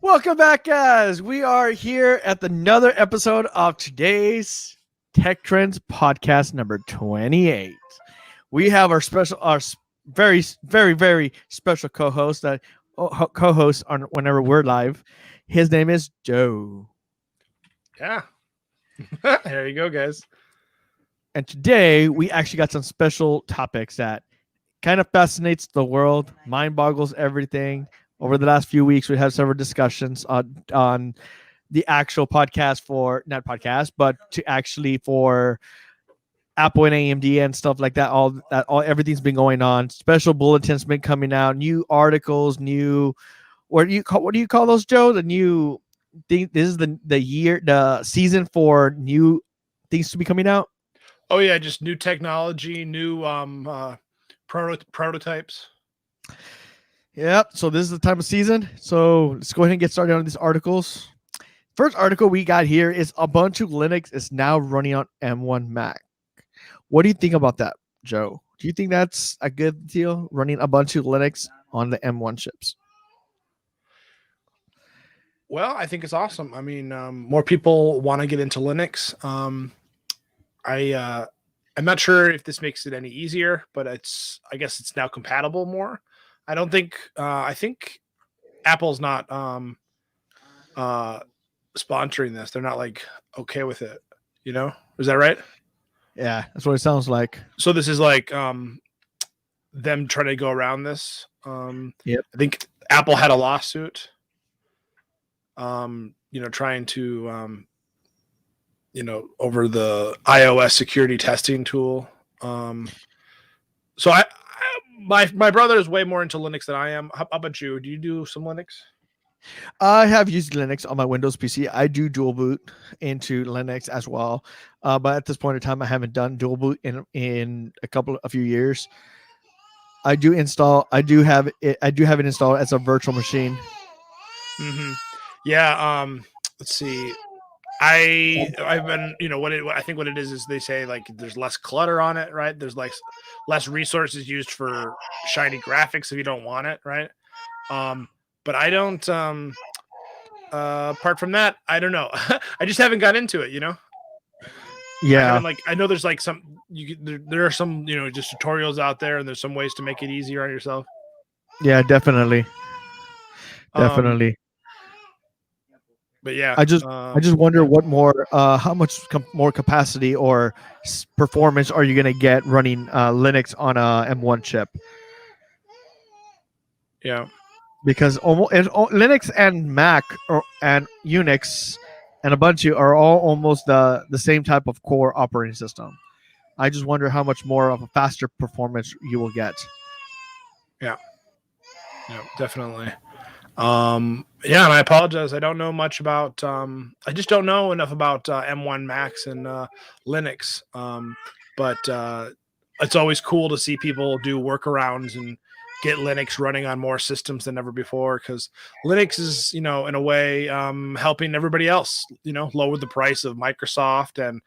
Welcome back, guys. We are here at another episode of today's Tech Trends podcast number 28. We have our very, very, very special co-host that co-host on whenever we're live. His name is Joe. Yeah. There you go, guys. And today we actually got some special topics that kind of fascinates the world, mind boggles everything. Over the last few weeks, we had several discussions on the actual podcast not podcast, but to actually for Apple and AMD and stuff like that. All everything's been going on. Special bulletins been coming out, new articles, new what do you call those, Joe? The new thing. This is the season for new things to be coming out. Oh yeah, just new technology, new prototypes. Yep. So this is the time of season. So let's go ahead and get started on these articles. First article we got here is Ubuntu Linux is now running on M1 Mac. What do you think about that, Joe? Do you think that's a good deal, running Ubuntu Linux on the M1 chips? Well, I think it's awesome. I mean, more people want to get into Linux. I'm not sure if this makes it any easier, but I guess it's now compatible more. I don't think I think Apple's not sponsoring this. They're not like okay with it. You know, is that right? Yeah, that's what it sounds like. So this is like them trying to go around this. Yep. I think Apple had a lawsuit. Trying to over the iOS security testing tool. So my brother is way more into Linux than I am. How about you? Do you do some Linux? I have used Linux on my Windows PC. I do dual boot into Linux as well, but at this point in time, I haven't done dual boot in a few years. I do have it installed as a virtual machine. Mm-hmm. Yeah. Let's see. I've been, I think what it is they say like there's less clutter on it, right? There's like less resources used for shiny graphics if you don't want it, right? But I don't. Apart from that, I don't know. I just haven't got into it, Yeah. I know there's like there are some just tutorials out there, and there's some ways to make it easier on yourself. Yeah, definitely. But yeah, I just wonder what more, how much more capacity or performance are you going to get running Linux on a M1 chip? Yeah, because Linux and Mac and Unix and Ubuntu are all almost the same type of core operating system. I just wonder how much more of a faster performance you will get. Yeah, definitely. Yeah, and I apologize. I don't know much about. I just don't know enough about M1 Macs and Linux. But it's always cool to see people do workarounds and get Linux running on more systems than ever before, because Linux is, in a way, helping everybody else, lower the price of Microsoft and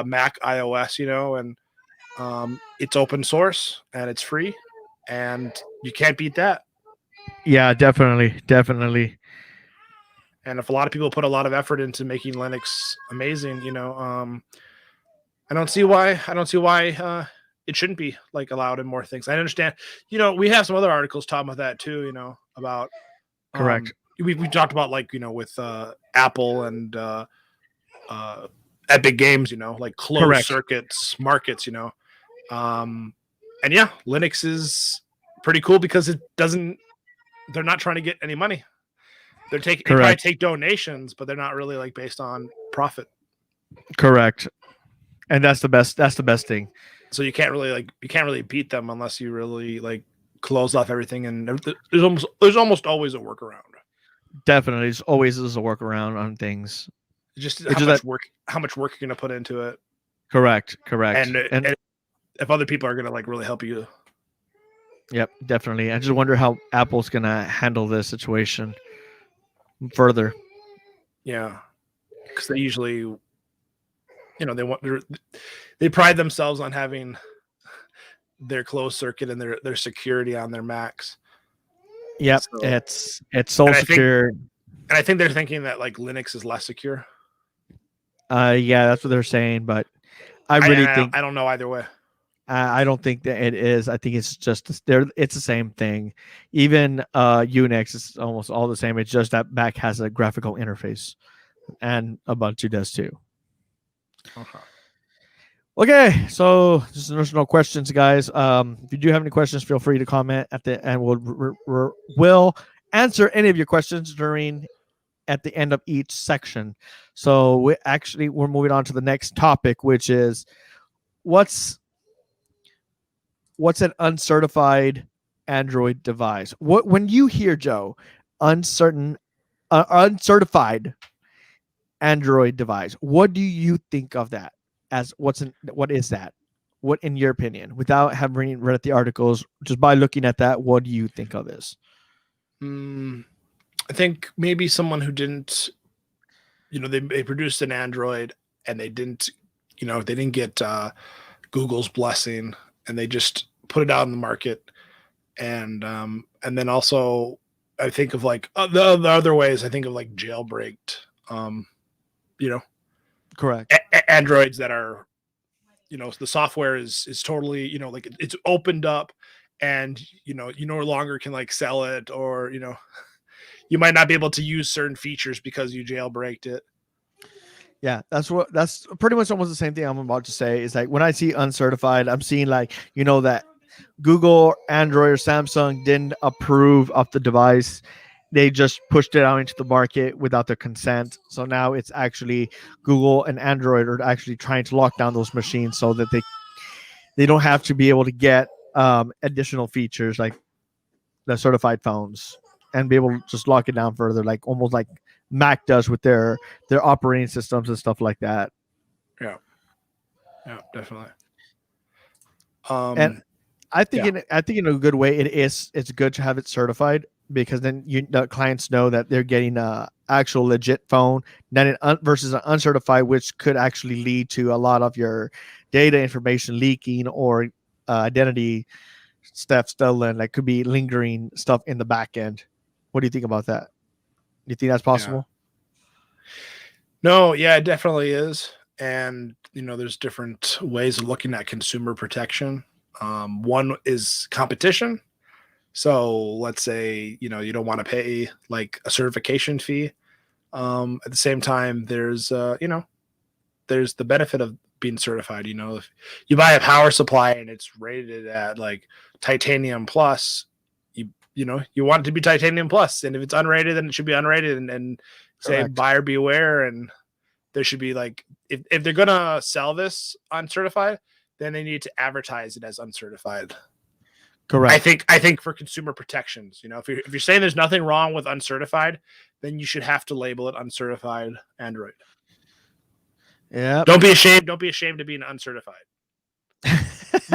Mac iOS, and it's open source and it's free, and you can't beat that. Yeah, definitely. And if a lot of people put a lot of effort into making Linux amazing, I don't see why it shouldn't be like allowed in more things. I understand, we have some other articles talking about that too, about correct. We talked about with Apple and Epic Games, like closed Correct. circuits markets, and yeah, Linux is pretty cool because they're not trying to get any money. They probably take donations, but they're not really like based on profit. Correct. And that's the best thing. So you can't really beat them unless you really like close off everything, and there's almost always a workaround. Definitely, there's always is a workaround on things. Just how much work you're gonna put into it. Correct. And if other people are gonna like really help you. Yep, definitely. I just wonder how Apple's gonna handle this situation further. Yeah, because they usually, they pride themselves on having their closed circuit and their security on their Macs. Yep, so, it's so secure. And I think they're thinking that like Linux is less secure. Yeah, that's what they're saying, but I really think I don't know either way. I don't think that it is. I think it's just it's the same thing. Even Unix is almost all the same. It's just that Mac has a graphical interface, and Ubuntu does too. Okay. Okay, so there's no questions, guys. If you do have any questions, feel free to comment at the end. We'll answer any of your questions at the end of each section. So we're moving on to the next topic, which is what's an uncertified Android device? When you hear, Joe, uncertified Android device, what do you think of that? As what is that? What, in your opinion, without having read the articles, just by looking at that, what do you think of this? I think maybe someone who didn't, they produced an Android and they didn't get Google's blessing, and they just put it out in the market. And then also I think of like the other ways. I think of like jailbreaked, Correct. Androids that are, the software is totally, like it's opened up, and you no longer can like sell it, or you might not be able to use certain features because you jailbreaked it. Yeah, that's pretty much almost the same thing I'm about to say. Is like when I see uncertified, I'm seeing like that Google, Android, or Samsung didn't approve of the device. They just pushed it out into the market without their consent. So now it's actually Google and Android are actually trying to lock down those machines so that they don't have to be able to get additional features like the certified phones, and be able to just lock it down further, like almost like Mac does with their operating systems and stuff like that. Yeah, definitely. And I think in a good way, it's good to have it certified, because then the clients know that they're getting a actual legit phone, then versus an uncertified, which could actually lead to a lot of your data information leaking or identity stuff stolen. Like could be lingering stuff in the back end. What do you think about that? Do you think that's possible? No, yeah, it definitely is. And there's different ways of looking at consumer protection. One is competition. So let's say you don't want to pay like a certification fee. At the same time, there's there's the benefit of being certified. If you buy a power supply and it's rated at like titanium plus, you want it to be titanium plus, and if it's unrated, then it should be unrated, and say buyer beware. And there should be like, if they're gonna sell this uncertified, then they need to advertise it as uncertified. Correct. I think for consumer protections, if you're saying there's nothing wrong with uncertified, then you should have to label it uncertified Android. Yeah. Don't be ashamed. Don't be ashamed of being uncertified. You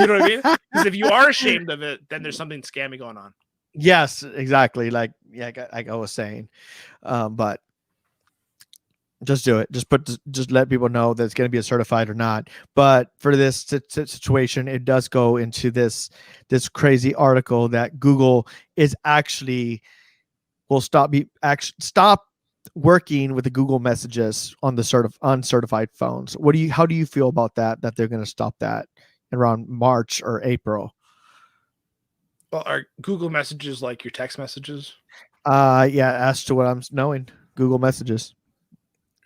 know what I mean? Because if you are ashamed of it, then there's something scammy going on. Yes, exactly. Like I was saying, but just do it. Just let people know that it's going to be a certified or not. But for this situation, it does go into this crazy article that Google is actually will stop working with the Google messages on the uncertified phones. How do you feel about that they're going to stop that around March or April? Well, are Google messages like your text messages? Yeah, as to what I'm knowing, Google messages.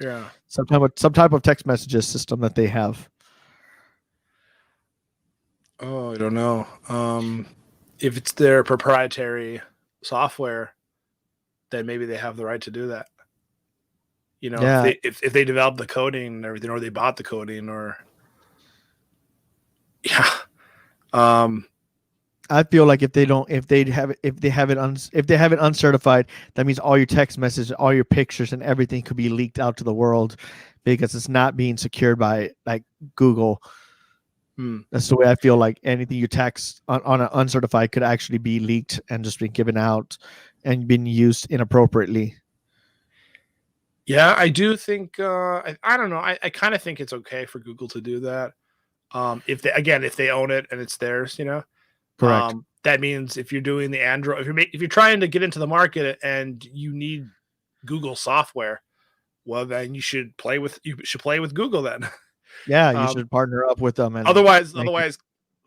Yeah. Some type of text messages system that they have. Oh, I don't know. If it's their proprietary software, then maybe they have the right to do that. If they develop the coding and everything, or they bought the coding, or yeah. I feel like if they have it uncertified, that means all your text messages, all your pictures, and everything could be leaked out to the world because it's not being secured by like Google. That's the way I feel. Like anything you text on an uncertified could actually be leaked and just been given out and been used inappropriately. Yeah, I do think. I don't know. I kind of think it's okay for Google to do that. If they own it and it's theirs, Correct. That means if you're doing the Android, if you're trying to get into the market and you need Google software, well, then you should play with Google then. Yeah, you should partner up with them, and otherwise,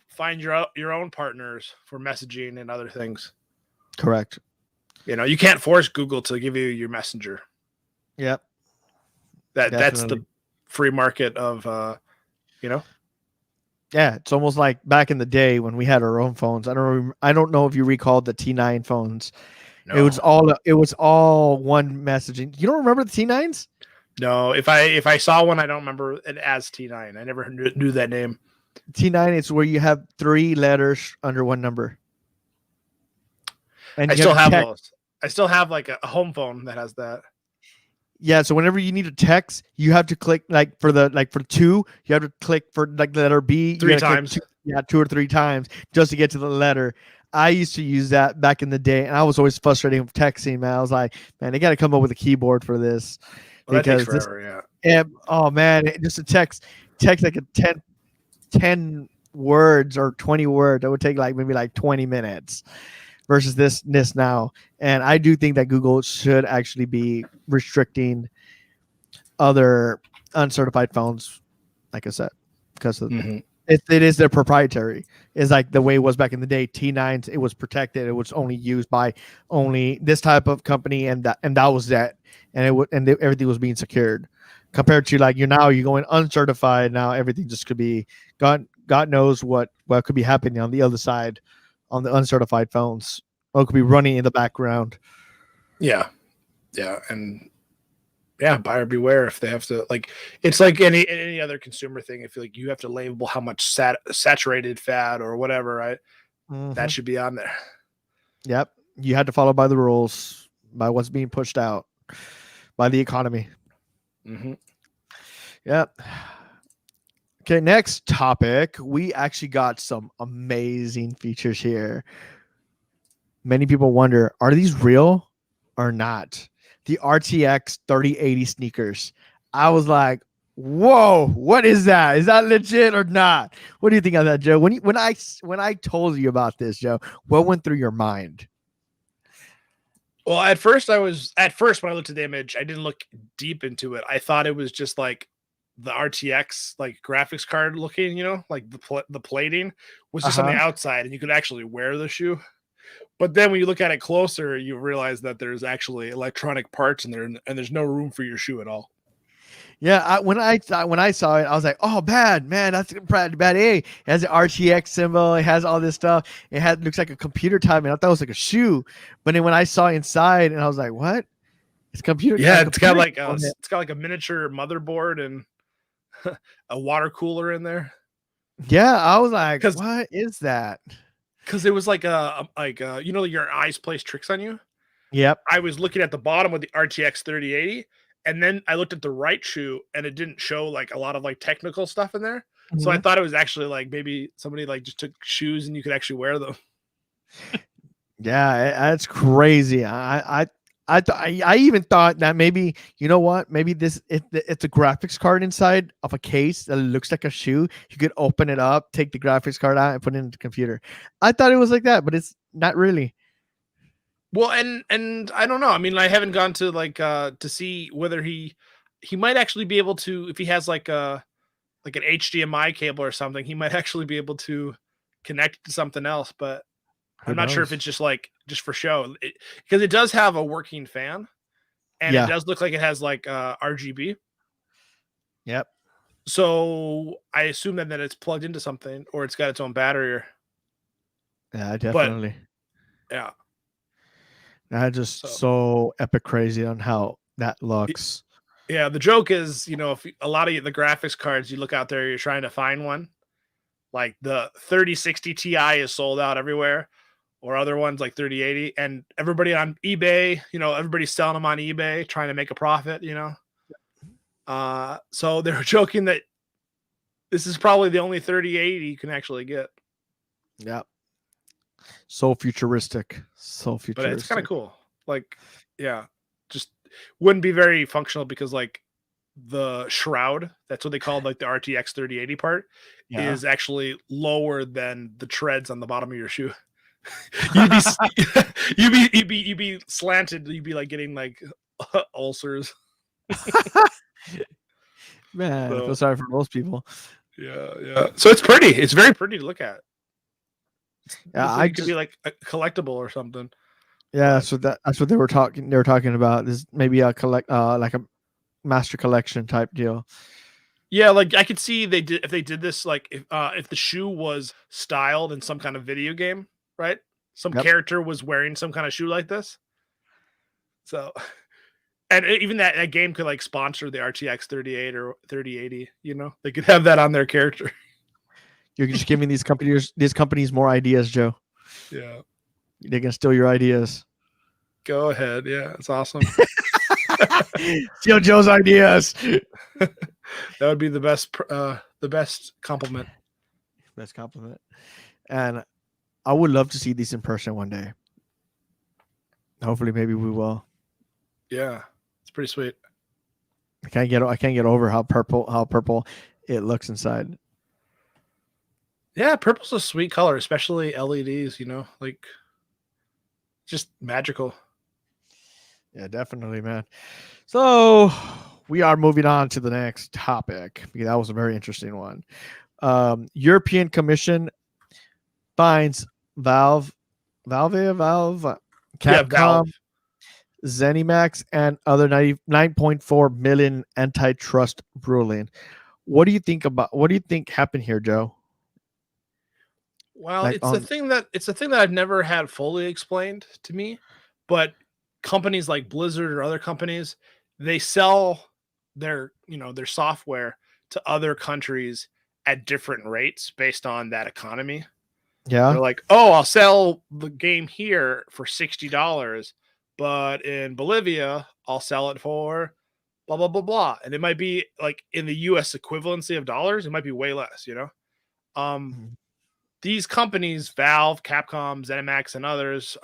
find your own partners for messaging and other things. Correct. You can't force Google to give you your messenger. Yep. That's the free market of Yeah, it's almost like back in the day when we had our own phones. I don't know if you recall the T9 phones. No. It was all one messaging. You don't remember the T9s? No, if I saw one, I don't remember it as T9. I never knew that name. T9 is where you have 3 letters under one number. And I still have those. I still have like a home phone that has that. Yeah, so whenever you need to text, you have to click for 2, you have to click for like the letter B 3 times. 2 or 3 times just to get to the letter. I used to use that back in the day, and I was always frustrated with texting, man. I was like, man, they got to come up with a keyboard for this. Well, because that takes forever, oh man, just a text like a 10 words or 20 words, that would take maybe 20 minutes. Versus this now. And I do think that Google should actually be restricting other uncertified phones, like I said, because it is their proprietary. It's like the way it was back in the day. T9s, it was protected. It was only used by only this type of company, and that was that. And everything was being secured. Compared to you're going uncertified now, everything just could be God knows what could be happening on the other side. On the uncertified phones, or it could be running in the background. Yeah, and buyer beware if they have to. It's like any other consumer thing. I feel like you have to label how much saturated fat or whatever, right? Mm-hmm. That should be on there. Yep, you had to follow by the rules, by what's being pushed out by the economy. Mm-hmm. Yep. Okay, next topic. We actually got some amazing features here. Many people wonder, are these real or not? The RTX 3080 sneakers. I was like, whoa, what is that? Is that legit or not? What do you think of that, Joe? When I told you about this, Joe, what went through your mind? Well, at first when I looked at the image, I didn't look deep into it. I thought it was just like the RTX graphics card looking, the plating was just on the outside and you could actually wear the shoe. But then when you look at it closer, you realize that there's actually electronic parts in there and there's no room for your shoe at all. Yeah, when I saw it, I was like, "Oh, bad man, that's bad." Hey, it has an RTX symbol. It has all this stuff. It looks like a computer type, and I thought it was like a shoe. But then when I saw inside, and I was like, "What? It's computer." Yeah, it's got like a miniature motherboard and a water cooler in there. Yeah, I was like, "What is that?" Because it was your eyes plays tricks on you. Yep. I was looking at the bottom of the RTX 3080. And then I looked at the right shoe and it didn't show a lot of technical stuff in there. Mm-hmm. So I thought it was actually maybe somebody just took shoes and you could actually wear them. Yeah, that's crazy. I even thought that maybe, you know what? Maybe it's a graphics card inside of a case that looks like a shoe. You could open it up, take the graphics card out and put it in the computer. I thought it was like that, but it's not really. Well, and I don't know. I mean, I haven't gone to to see whether he might actually be able to, if he has an HDMI cable or something, he might actually be able to connect to something else. But I'm not sure if it's just for show, because it does have a working fan, and it does look like it has RGB. Yep. So I assume that it's plugged into something, or it's got its own battery. Yeah, definitely. But, yeah. That's just so epic crazy on how that looks. Yeah, the joke is, if a lot of the graphics cards you look out there, you're trying to find one. Like the 3060 Ti is sold out everywhere, or other ones like 3080, and everybody on eBay, everybody's selling them on eBay, trying to make a profit, So they were joking that this is probably the only 3080 you can actually get. Yeah. So futuristic. But it's kind of cool. Just wouldn't be very functional because the shroud, that's what they call the RTX 3080 part, is actually lower than the treads on the bottom of your shoe. you'd be slanted. You'd be getting ulcers. Man, I feel So sorry for those people. yeah. So it's pretty. It's very pretty to look at. Yeah, Looks like I it could be just like a collectible or something. yeah, But that's what they were talking. They were talking about this maybe a like a master collection type deal. yeah, like I could see they did if they did this like if the shoe was styled in some kind of video game, right? Some Yep. character was wearing some kind of shoe like this. So and even that game could like sponsor the RTX 38 or 3080, you know? They could have that on their character. You're just giving these companies more ideas, Joe. Yeah. They can steal your ideas. Go ahead. Yeah, it's awesome. Steal Joe's ideas. That would be the best compliment. Best compliment. And I would love to see these in person one day. Hopefully, maybe we will. Yeah. It's pretty sweet. I can't get over how purple it looks inside. Yeah, purple's a sweet color, especially LEDs, you know, like just magical. Yeah, definitely, man. So we are moving on to the next topic because that was a very interesting one. European Commission finds Valve, Capcom, Yeah, Valve. ZeniMax, and other 99.4 million antitrust ruling. What do you think happened here, Joe? Well, Like it's on a thing that I've never had fully explained to me, but companies like Blizzard or other companies, they sell their software to other countries at different rates based on that economy. yeah. They're like, "Oh, I'll sell the game here for $60, but in Bolivia, I'll sell it for blah blah blah blah." And it might be like in the US equivalency of dollars, it might be way less, you know? Um Mhm. these companies, Valve, Capcom, ZeniMax, and others,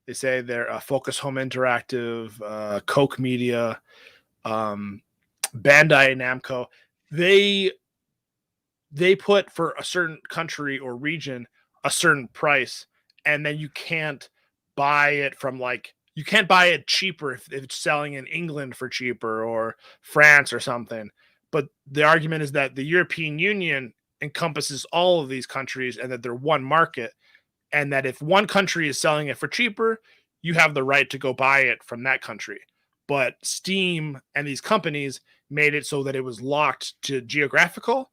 they say they're Focus Home Interactive, Coke Media, um, Bandai Namco. They they put for a certain country or region a certain price, and then you can't buy it from like you can't buy it cheaper if it's selling in England for cheaper or France or something. But the argument is that the European Union encompasses all of these countries and that they're one market, and that if one country is selling it for cheaper, you have the right to go buy it from that country. But Steam and these companies made it so that it was locked to geographical,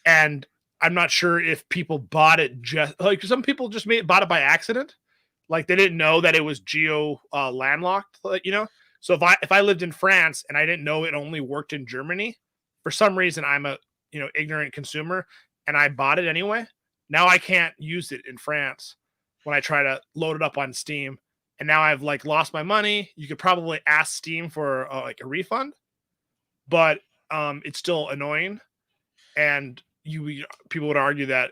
and I'm not sure if people bought it just like some people just bought it by accident, like they didn't know that it was geo landlocked, you know. So if I lived in France and I didn't know it only worked in Germany, for some reason I'm a ignorant consumer and I bought it anyway. Now I can't use it in France when I try to load it up on Steam, and now I've like lost my money. You could probably ask Steam for like a refund, but it's still annoying, and people would argue that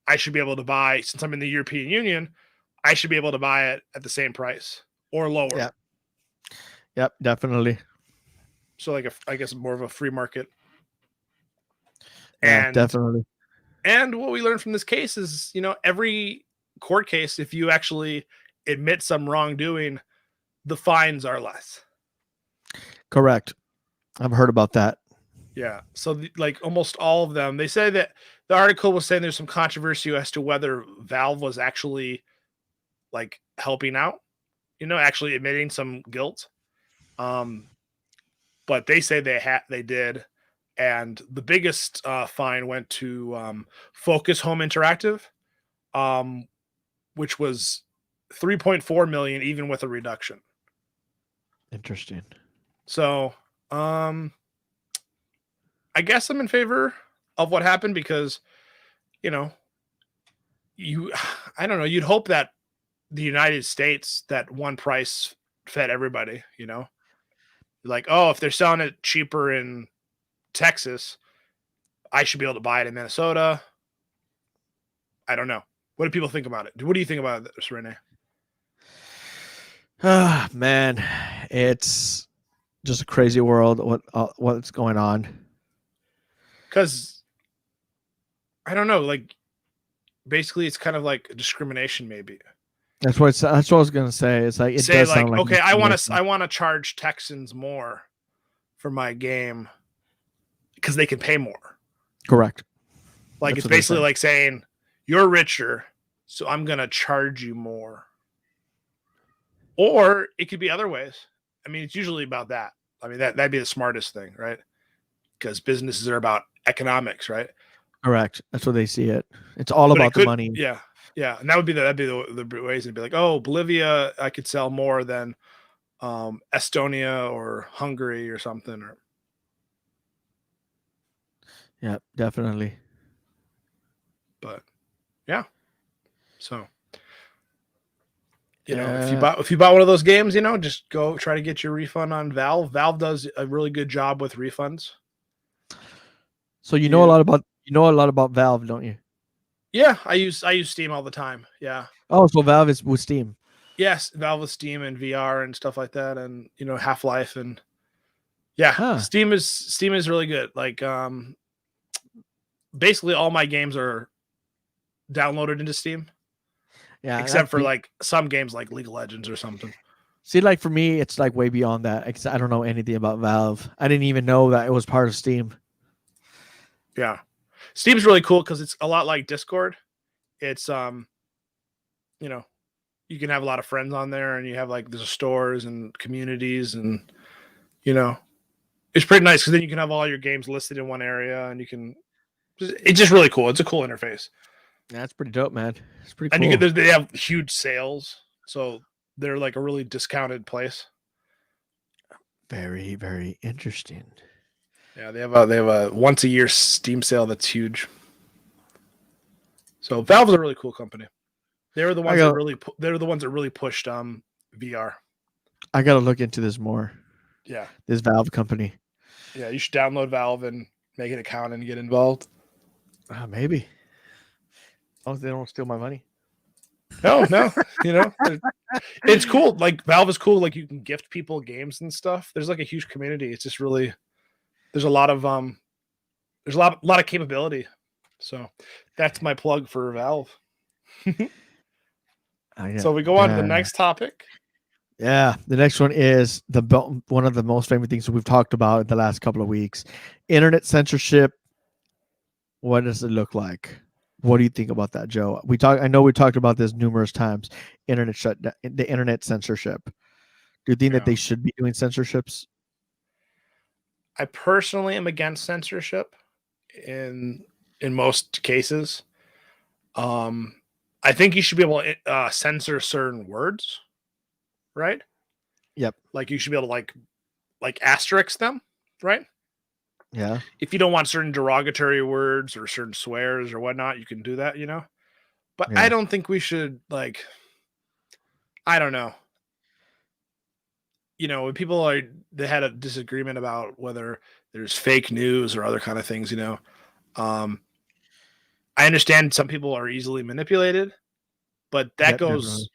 I should be able to buy, since I'm in the European Union, I should be able to buy it at the same price or lower. Yeah. Yep, definitely. So like I guess more of a free market. Yeah, And definitely. and what we learned from this case is, every court case, if you actually admit some wrongdoing, the fines are less. Correct. I've heard about that. Yeah. So like almost all of them, they say that the article was saying there's some controversy as to whether Valve was actually like helping out, actually admitting some guilt. But they say they did, and the biggest fine went to Focus Home Interactive, um, which was 3.4 million, even with a reduction. Interesting. So, I guess I'm in favor of what happened because, you know, I don't know, you'd hope that the United States, that one price fed everybody, like, oh, if they're selling it cheaper in Texas, I should be able to buy it in Minnesota. I don't know. What do people think about it? What do you think about this, Renee? Ah, man, it's just a crazy world. What's going on? Because I don't know. Like, basically, it's kind of like discrimination, maybe. That's what I was gonna say. It's like it Say does like, sound like okay, I want to charge Texans more for my game because they can pay more. correct. Like That's it's what they're basically saying. like saying you're richer, so I'm gonna charge you more. Or it could be other ways. I mean, it's usually about that. I mean, that'd be the smartest thing, right? Because businesses are about economics, right? Correct. That's what they see it. It's all But about the money. yeah, yeah, and that'd be the ways to be like, oh, Bolivia, I could sell more than Estonia or Hungary or something. Or Yeah, definitely. but yeah, so if you bought one of those games, just go try to get your refund on Valve. Valve does a really good job with refunds. So you know a lot about Valve, don't you? Yeah, I use Steam all the time. Yeah. Oh, so Valve is with Steam. Yes, Valve with Steam and VR and stuff like that, and Half-Life and yeah, Huh. Steam is really good. Like basically all my games are downloaded into Steam. Yeah. Except for like some games like League of Legends or something. See, like for me, it's like way beyond that. I don't know anything about Valve. I didn't even know that it was part of Steam. Yeah. Steam's really cool because it's a lot like Discord. It's you can have a lot of friends on there, and you have like there's stores and communities, and it's pretty nice because then you can have all your games listed in one area, and it's just really cool. It's a cool interface. That's pretty dope, man. It's pretty cool. And they have huge sales, so they're like a really discounted place. Very, very interesting. Yeah, they have a once a year Steam sale that's huge. So Valve's a really cool company. They're the ones that really pushed VR. I gotta look into this more. Yeah, this Valve company. Yeah, you should download Valve and make an account and get involved. Maybe. As long as they don't steal my money. No, it's cool. Like Valve is cool. Like you can gift people games and stuff. There's like a huge community. It's just really there's a lot of capability. So that's my plug for Valve. So we go on to the next topic. Yeah, the next one is one of the most famous things that we've talked about in the last couple of weeks: internet censorship. What does it look like? What do you think about that, Joe? I know we talked about this numerous times. The internet censorship. Do you think that they should be doing censorships? I personally am against censorship in most cases. I think you should be able to censor certain words, right? Yep. Like you should be able to like asterisk them, right? Yeah. If you don't want certain derogatory words or certain swears or whatnot, you can do that, But I don't think we should I don't know. When people they had a disagreement about whether there's fake news or other kind of things, I understand some people are easily manipulated, but that goes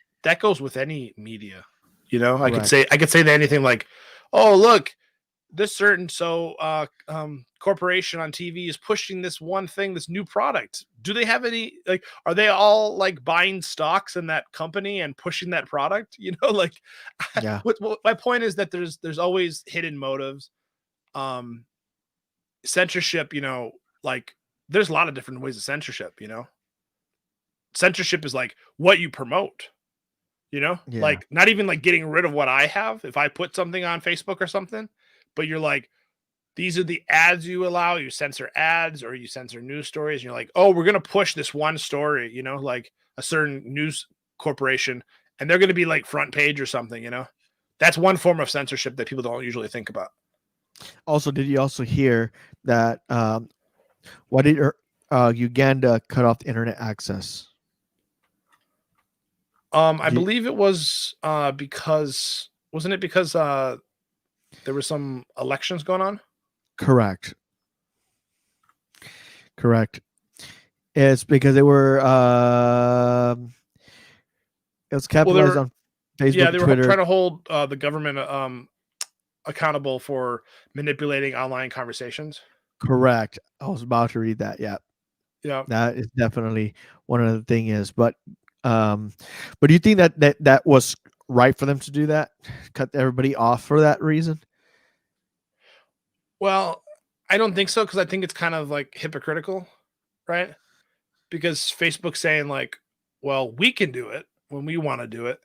with any media. I could say that anything like, oh, look, this certain corporation on TV is pushing this one thing, this new product. Do they have any are they all buying stocks in that company and pushing that product? Yeah. My point is that there's always hidden motives. Censorship, there's a lot of different ways of censorship. Censorship is what you promote. Not even getting rid of what I have. If I put something on Facebook or something, but you're these are the ads you allow. You censor ads or you censor news stories. And you're oh, we're going to push this one story, a certain news corporation, and they're going to be front page or something, That's one form of censorship that people don't usually think about. Also, did you also hear that why did Uganda cut off the internet access? I believe it was because wasn't it because there were some elections going on? Correct. It's because they were it was capitalized on Facebook. Yeah, they were Twitter. trying to hold the government accountable for manipulating online conversations. Correct. I was about to read that. Yeah. Yeah. That is definitely one of the thing is, but But do you think that was right for them to do that? Cut everybody off for that reason? Well, I don't think so, because I think it's kind of like hypocritical, right? Because Facebook's saying like, well, we can do it when we want to do it,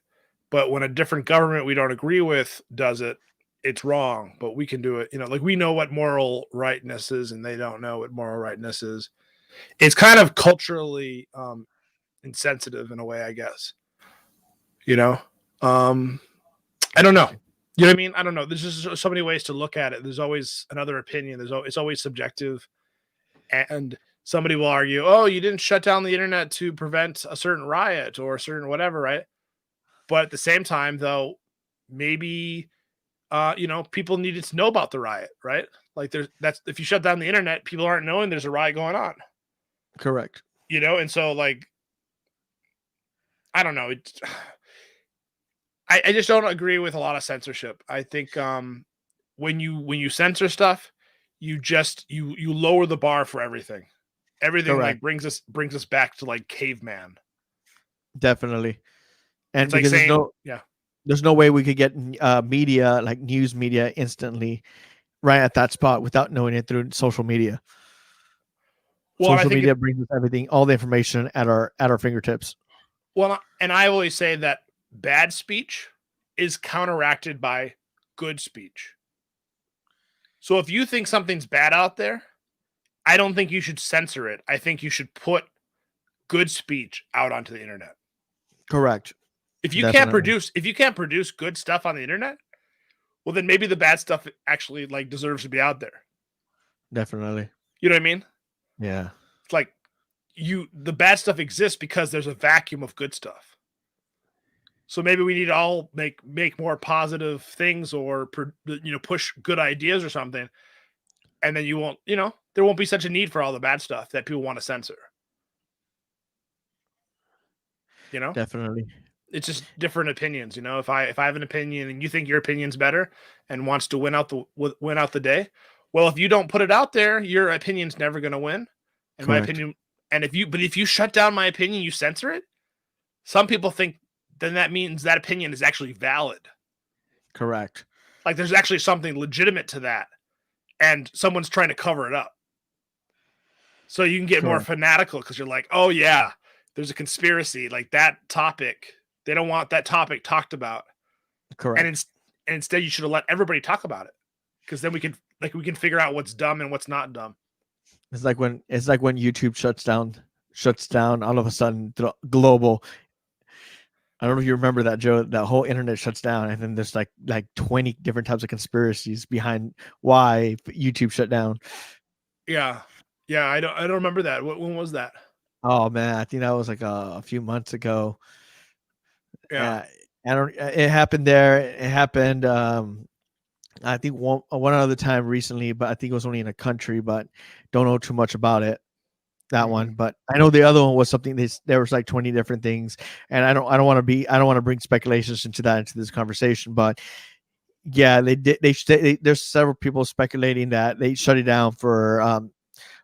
but when a different government we don't agree with does it, it's wrong. But we can do it. Like we know what moral rightness is, and they don't know what moral rightness is. It's kind of culturally insensitive in a way, I guess. I don't know. You know what I mean? I don't know. There's just so many ways to look at it. There's always another opinion. It's always subjective, and somebody will argue, "Oh, you didn't shut down the internet to prevent a certain riot or a certain whatever," right? But at the same time, though, maybe people needed to know about the riot, right? Like that's if you shut down the internet, people aren't knowing there's a riot going on. Correct. And so like I don't know. I just don't agree with a lot of censorship. I think when you censor stuff, you lower the bar for everything. Everything Correct. like brings us back to like caveman. Definitely. And It's like because saying, there's no way we could get media, like news media, instantly right at that spot without knowing it through social media. Well, social media brings us everything, all the information at our fingertips. Well, and I always say that bad speech is counteracted by good speech. So if you think something's bad out there, I don't think you should censor it. I think you should put good speech out onto the internet. Correct. If you can't produce good stuff on the internet, well then maybe the bad stuff actually like deserves to be out there. Definitely. You know what I mean? Yeah. It's like the bad stuff exists because there's a vacuum of good stuff. So maybe we need to all make more positive things, or push good ideas or something, and then there won't be such a need for all the bad stuff that people want to censor. Definitely. It's just different opinions. If I have an opinion and you think your opinion's better and wants to win out the day, well, if you don't put it out there, your opinion's never going to win. In my opinion, and if you shut down my opinion, you censor it. Some people think then that means that opinion is actually valid. Correct. Like there's actually something legitimate to that, and someone's trying to cover it up. So you can get more fanatical because you're like, oh yeah, there's a conspiracy. Like that topic, they don't want that topic talked about. Correct. And instead, you should have let everybody talk about it, because then we can figure out what's dumb and what's not dumb. It's like when YouTube shuts down all of a sudden global. I don't know if you remember that, Joe. That whole internet shuts down, and then there's like 20 different types of conspiracies behind why YouTube shut down. Yeah. I don't remember that. When was that? Oh man, I think that was like a few months ago. Yeah. It happened there. It happened. I think one other time recently, but I think it was only in a country. But don't know too much about it. That one, but I know the other one was something. There was like 20 different things, and I don't want to bring speculations into this conversation. But yeah, they did. There's several people speculating that they shut it down for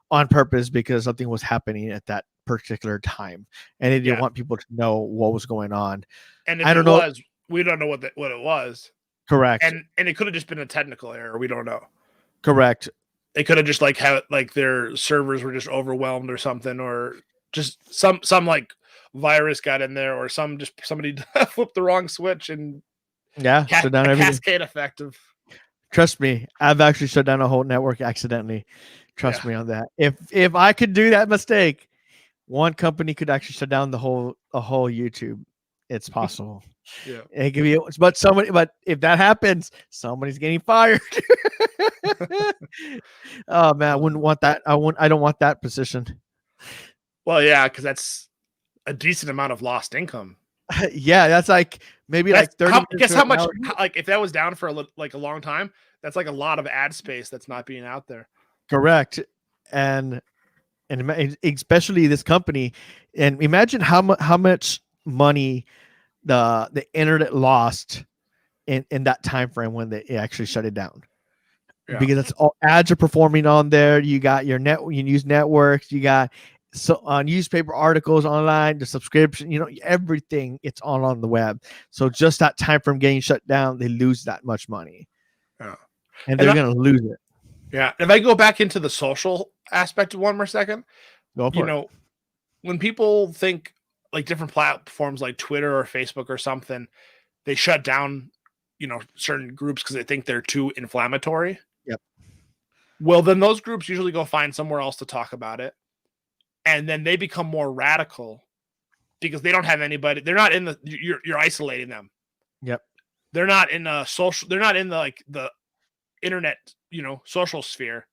on purpose because something was happening at that particular time, and they didn't want people to know what was going on. And if we don't know what it was. Correct. And it could have just been a technical error. We don't know. Correct. They could have just their servers were just overwhelmed or something, or just some like virus got in there, or somebody flipped the wrong switch and shut down everything. Cascade effect of. Trust me, I've actually shut down a whole network accidentally. Trust me on that. If I could do that mistake, one company could actually shut down the whole YouTube. It's possible. Yeah. It could be, but if that happens, somebody's getting fired. Oh man, I wouldn't want that. I don't want that position. Well, yeah, because that's a decent amount of lost income. Yeah, that's like maybe like 30. Guess how much? Like if that was down for a long time, that's like a lot of ad space that's not being out there. Correct, and especially this company, and imagine how much money the internet lost in that time frame when they actually shut it down. Yeah. Because it's all ads are performing on there. You got your you use networks. You got so newspaper articles online, the subscription, everything, it's all on the web. So just that time from getting shut down, they lose that much money. Yeah. And they're going to lose it. Yeah. If I go back into the social aspect of one more second, Go for it. When people think like different platforms like Twitter or Facebook or something, they shut down, certain groups because they think they're too inflammatory. Yep. Well, then those groups usually go find somewhere else to talk about it. And then they become more radical because they don't have anybody. They're not in you're isolating them. Yep. They're not in they're not in the internet, social sphere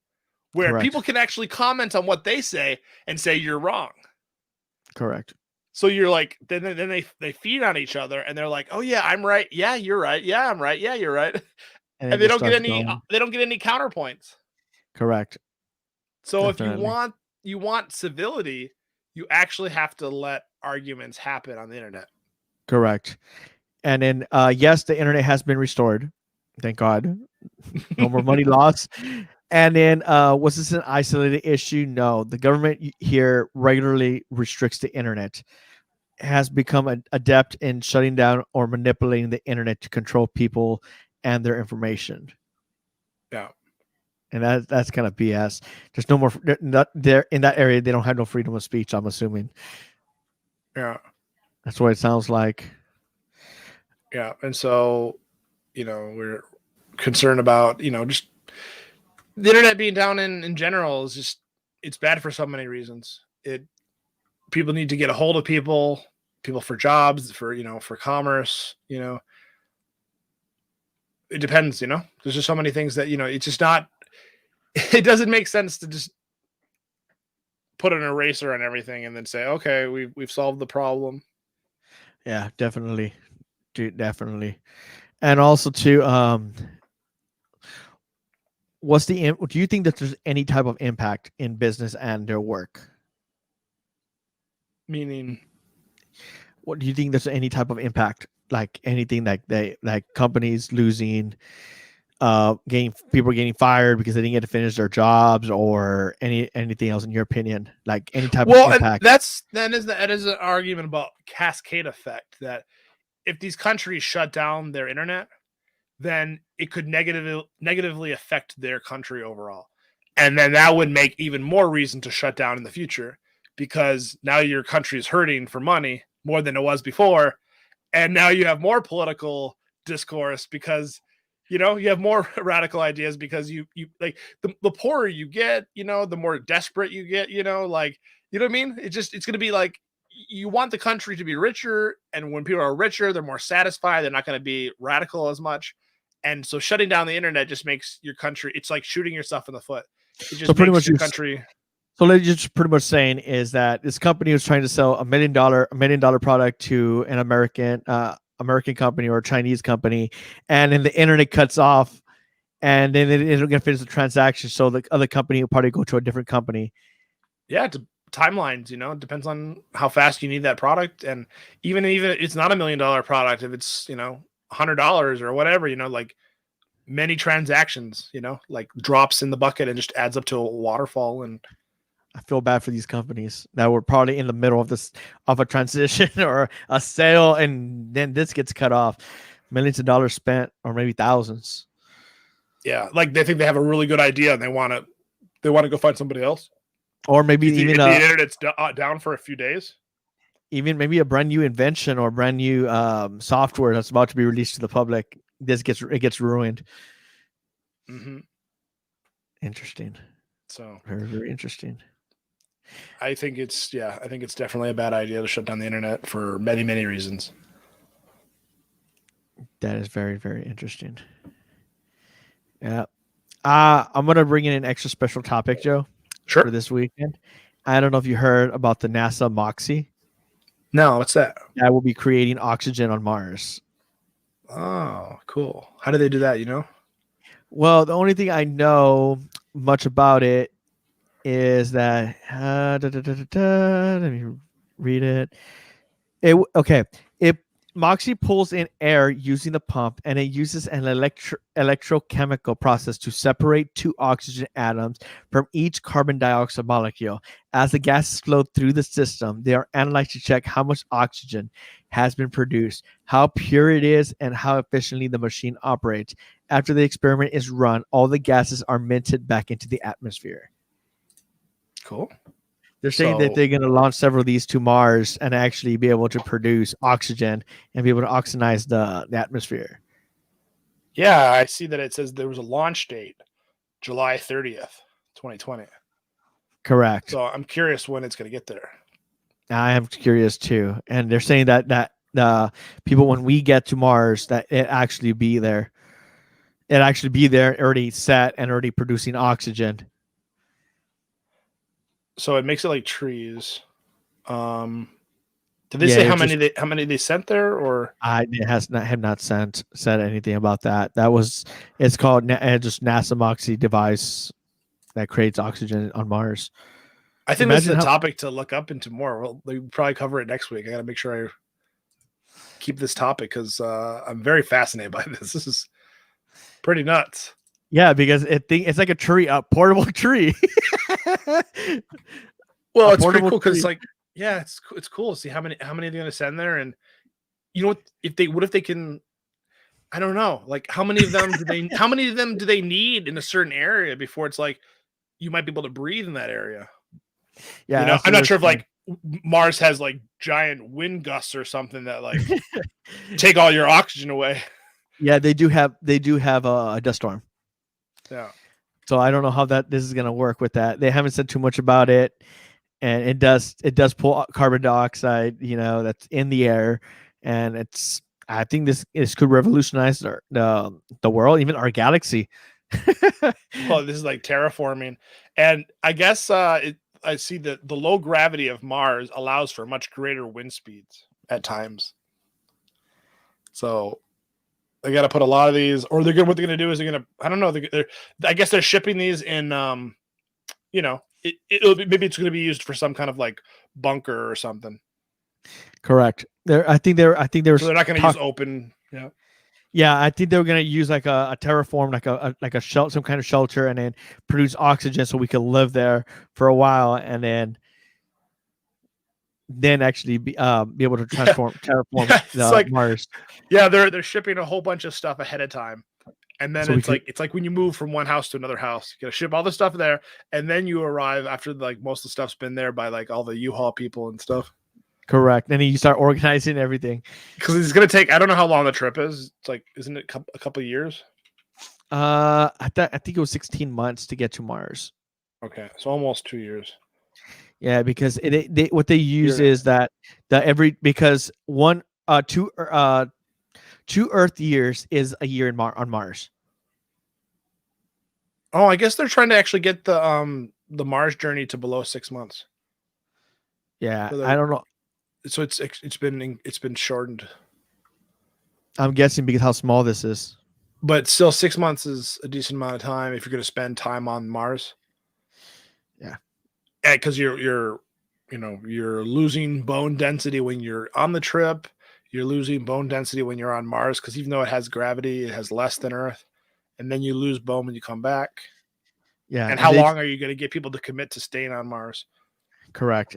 where Correct. people can actually comment on what they say and say you're wrong. Correct. So you're like, then they feed on each other and they're like, oh yeah, I'm right. Yeah, you're right. Yeah, I'm right. Yeah, you're right. And they don't get any counterpoints. Correct. So Definitely. If you want civility, you actually have to let arguments happen on the internet. Correct. And then yes, the internet has been restored. Thank God. No more money lost. And then was this an isolated issue? No. The government here regularly restricts the internet. It has become an adept in shutting down or manipulating the internet to control people and their information. Yeah. And that's kind of BS. There's no more there in that area. They don't have no freedom of speech, I'm assuming. Yeah. That's what it sounds like. Yeah. And so, we're concerned about, just the internet being down in general is just, it's bad for so many reasons. People need to get a hold of people for jobs, for commerce, it depends, there's just so many things that, it's just not, it doesn't make sense to just put an eraser on everything and then say, okay, we've solved the problem. Yeah, definitely. Dude, definitely. And also too, do you think that there's any type of impact in business and their work? Meaning, what do you think there's any type of impact, like anything like companies losing, people getting fired because they didn't get to finish their jobs, or anything else in your opinion, like any type of impact? That is an argument about cascade effect, that if these countries shut down their internet, then it could negatively affect their country overall. And then that would make even more reason to shut down in the future, because now your country is hurting for money more than it was before. And now you have more political discourse because, you have more radical ideas, because you like the poorer you get, the more desperate you get, like, you know what I mean? It's going to be like, you want the country to be richer. And when people are richer, they're more satisfied. They're not going to be radical as much. And so shutting down the internet just makes your country, it's like shooting yourself in the foot. It just pretty makes much your country. So what you're just pretty much saying is that this company was trying to sell $1 million product to an American company or a Chinese company, and then the internet cuts off, and then they don't get to finish the transaction. So the other company will probably go to a different company. Yeah, timelines, it depends on how fast you need that product. And even it's not $1 million product, if it's, $100 or whatever, like many transactions, like drops in the bucket and just adds up to a waterfall. And I feel bad for these companies that were probably in the middle of a transition or a sale, and then this gets cut off. Millions of dollars spent, or maybe thousands. Yeah, like they think they have a really good idea and they want to go find somebody else. Or maybe even the internet's down for a few days. Even maybe a brand new invention or brand new software that's about to be released to the public, it gets ruined. Mm-hmm. Interesting. So very, very interesting. I think it's definitely a bad idea to shut down the internet for many, many reasons. That is very, very interesting. Yeah. I'm gonna bring in an extra special topic, Joe. Sure. For this weekend. I don't know if you heard about the NASA Moxie. No, what's that? That will be creating oxygen on Mars. Oh, cool. How do they do that, Well, the only thing I know much about it is that let me read it. Moxie pulls in air using the pump, and it uses an electrochemical process to separate two oxygen atoms from each carbon dioxide molecule. As the gases flow through the system, they are analyzed to check how much oxygen has been produced, how pure it is, and how efficiently the machine operates. After the experiment is run, all the gases are minted back into the atmosphere. Cool. They're saying that they're going to launch several of these to Mars and actually be able to produce oxygen and be able to oxygenate the atmosphere. Yeah, I see that it says there was a launch date, July 30th, 2020. Correct. So I'm curious when it's going to get there. I am curious too. And they're saying that people, when we get to Mars, that it actually be there. It actually be there, already set and already producing oxygen. So it makes it like trees. Did they say how many they sent there, or have not said anything about that. It's called just NASA Moxie device that creates oxygen on Mars. I think this is a topic to look up into more. Well, they probably cover it next week. I got to make sure I keep this topic because I'm very fascinated by this. This is pretty nuts. Yeah, because it's like a tree, a portable tree. Well, it's pretty cool because like, yeah, it's cool to see how many they're going to send there, and you know what if they can, I don't know, like how many of them do they need in a certain area before it's like you might be able to breathe in that area. Yeah, you know, I'm not sure if like Mars has like giant wind gusts or something that like take all your oxygen away. Yeah, they do have a dust storm. Yeah. So I don't know how this is going to work with that. They haven't said too much about it, and it does pull carbon dioxide, you know, that's in the air, and I think this could revolutionize the world, even our galaxy. Well, this is like terraforming, and I guess I see that the low gravity of Mars allows for much greater wind speeds at times. So they got to put a lot of these, or what they're going to do is I don't know. I guess they're shipping these in, you know, maybe it's going to be used for some kind of like bunker or something. Correct. I think they're so they're not going to use open. Yeah. Yeah, I think they were going to use like a terraform, like a shelter, some kind of shelter, and then produce oxygen so we could live there for a while, and then actually be able to terraform Mars. Yeah, they're shipping a whole bunch of stuff ahead of time, and then it's like when you move from one house to another house, you got to ship all the stuff there, and then you arrive after like most of the stuff's been there by like all the U-Haul people and stuff. Correct. And then you start organizing everything. Because it's going to take, I don't know how long the trip is. It's like, isn't it a couple of years? I think it was 16 months to get to Mars. Okay. So almost 2 years. Yeah, because what they use is because two Earth years is a year on Mars. Oh, I guess they're trying to actually get the Mars journey to below 6 months. Yeah, so I don't know. So it's been shortened. I'm guessing because how small this is. But still, 6 months is a decent amount of time if you're going to spend time on Mars. Yeah, because you're losing bone density when you're on the trip. You're losing bone density when you're on Mars because even though it has gravity, it has less than Earth, and then you lose bone when you come back. Yeah, and how long are you going to get people to commit to staying on Mars? Correct.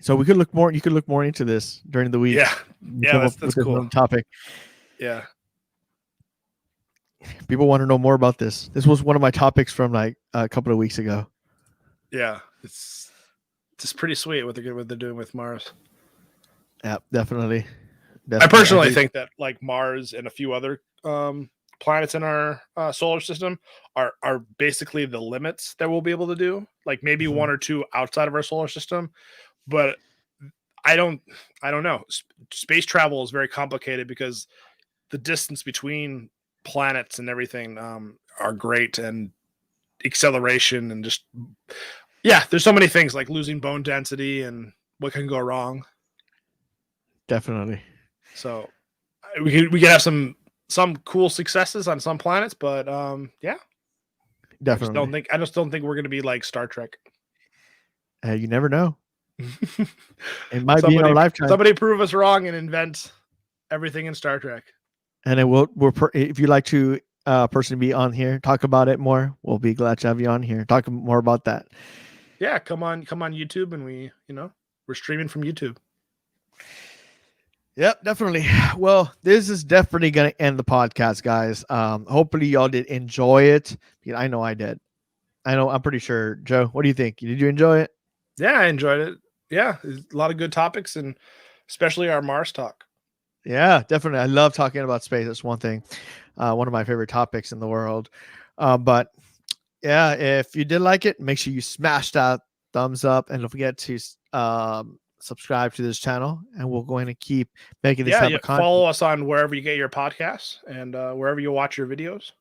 So we could look more. You could look more into this during the week. Yeah, that's cool topic. Yeah, people want to know more about this. This was one of my topics from like a couple of weeks ago. Yeah, it's just pretty sweet what they're doing with Mars. Yeah, definitely. I personally think that like Mars and a few other planets in our solar system are basically the limits that we'll be able to do. Like maybe one or two outside of our solar system. But I don't know. Space travel is very complicated because the distance between planets and everything are great, and acceleration and just there's so many things like losing bone density and what can go wrong. Definitely. So we could have some cool successes on some planets, but definitely. I just don't think we're going to be like Star Trek. You never know. It might be in our lifetime. Somebody prove us wrong and invent everything in Star Trek. And then if you'd like to personally be on here, talk about it more, we'll be glad to have you on here. Talk more about that. Yeah, come on YouTube, and we're streaming from YouTube. Yep, definitely. Well, this is definitely going to end the podcast, guys. Hopefully y'all did enjoy it. I know I did. I'm pretty sure. Joe, what do you think? Did you enjoy it? Yeah, I enjoyed it. Yeah, a lot of good topics, and especially our Mars talk. Yeah, definitely. I love talking about space. That's one thing. One of my favorite topics in the world. But yeah, if you did like it, make sure you smash that thumbs up, and don't forget to subscribe to this channel, and we'll go ahead and keep making this type of content. Follow us on wherever you get your podcasts and wherever you watch your videos.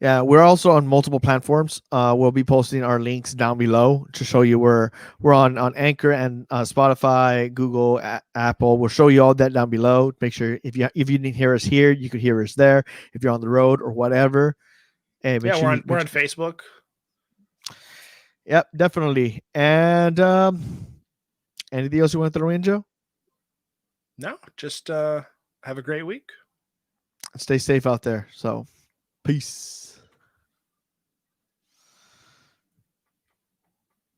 Yeah, we're also on multiple platforms. We'll be posting our links down below to show you where we're on Anchor and Spotify, Google, Apple. We'll show you all that down below. Make sure if you didn't hear us here, you could hear us there. If you're on the road or whatever. Hey, we're on Facebook. Yep, definitely. And anything else you want to throw in, Joe? No, just have a great week. Stay safe out there. So, peace.